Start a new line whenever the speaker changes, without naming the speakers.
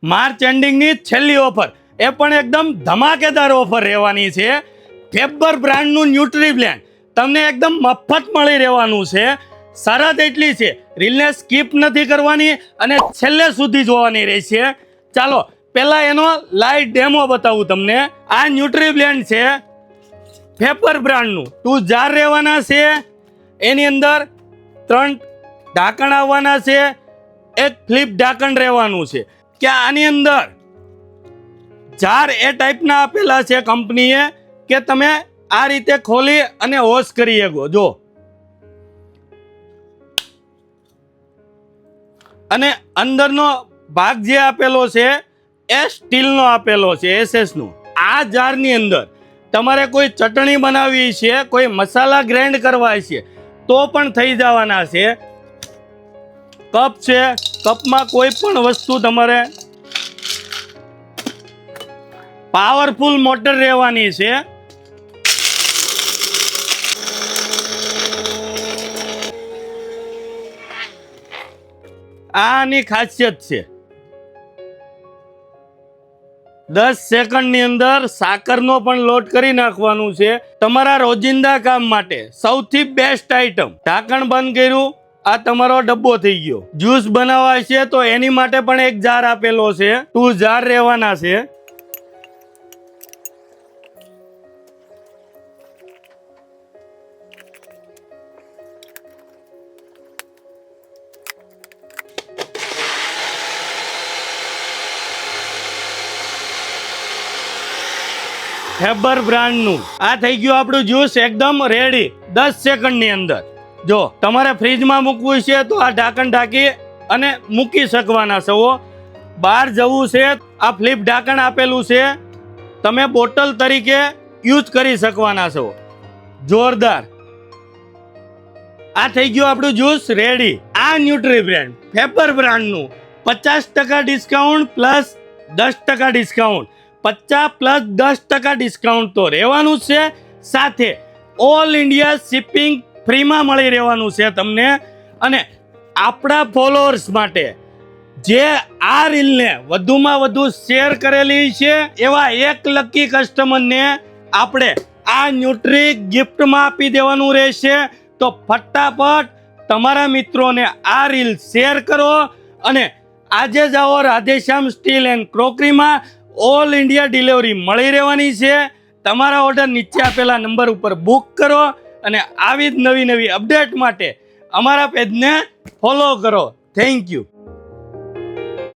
March એન્ડિંગની છેલ્લી offer, એ પણ એકદમ ધમાકેદાર ઓફર રહેવાની છે. ફેબર બ્રાન્ડનું ન્યુટ્રી બ્લેન્ડ તમને એકદમ મફત મળી રહેવાનું છે. શરત એટલી છે, રીલને સ્કીપ નથી કરવાની અને છેલ્લે સુધી જોવાની રહેશે. ચાલો પહેલા એનો લાઈવ ડેમો બતાવું તમને. આ ન્યુટ્રી બ્લેન્ડ છે ફેબર બ્રાન્ડનું. 2 જાર રહેવાના છે, એની અંદર 3 ઢાંકણ આવવાના છે, એક ફ્લિપ ઢાંકણ રહેવાનું છે. કે આની અંદર જાર એ ટાઈપના આપેલા છે કંપનીએ કે તમે આ રીતે ખોલી અને વોશ કરી શકો. જો અને અંદરનો ભાગ જે આપેલો છે એ સ્ટીલનો આપેલો છે, એસએસનો. આ જારની અંદર તમારે કોઈ ચટણી બનાવવી છે, કોઈ મસાલા ગ્રાઇન્ડ કરવા છે તો પણ થઈ જવાના છે. કપ છે, કપમાં કોઈ પણ વસ્તુ તમારે પાવરફુલ મોટર રહેવાની છે. આની ખાસિયત છે 10 સેકન્ડની અંદર સાકરનો પણ લોટ કરી નાખવાનું છે. તમારા રોજિંદા કામ માટે સૌથી બેસ્ટ આઈટમ. ઢાંકણ બંધ કર્યું, આ તમારો ડબ્બો થઈ ગયો. જ્યુસ બનાવવા છે તો એની માટે પણ એક જાર આપેલો છે. 2 જાર રહેવાના છે. ફેબર બ્રાન્ડનું આ થઈ ગયું આપણું જ્યુસ એકદમ રેડી 10 સેકન્ડની અંદર. જો તમારે ફ્રીજમાં મૂકવું છે તો આ ઢાંકણ ઢાંકી અને મૂકી શકવાના છો. બહાર જવું છે, આ ફ્લિપ ઢાંકણ આપેલું છે, તમે બોટલ તરીકે યુઝ કરી શકવાના છો. જોરદાર. આ થઈ ગયું આપણું જ્યુસ રેડી. આ ન્યુટ્રી બ્રાન્ડ ફેબર બ્રાન્ડનું 50% discount plus 10% discount. 50 plus 10% discount તો રહેવાનું જ છે. સાથે ઓલ ઇન્ડિયા શિપિંગ ફ્રીમાં મળી રહેવાનું છે તમને. અને આપણા ફોલોઅર્સ માટે જે આ રીલને વધુમાં વધુ શેર કરેલી છે એવા 1 લકી કસ્ટમરને આપણે આ ન્યુટ્રી ગિફ્ટમાં આપી દેવાનું રહેશે. તો ફટાફટ તમારા મિત્રોને આ રીલ શેર કરો અને આજે જાઓ રાધેશ્યામ સ્ટીલ એન્ડ ક્રોકરીમાં. ઓલ ઇન્ડિયા ડિલિવરી મળી રહેવાની છે. તમારા ઓર્ડર નીચે આપેલા નંબર ઉપર બુક કરો અને આવી જ નવી નવી અપડેટ માટે અમારા પેજને ફોલો કરો. Thank you.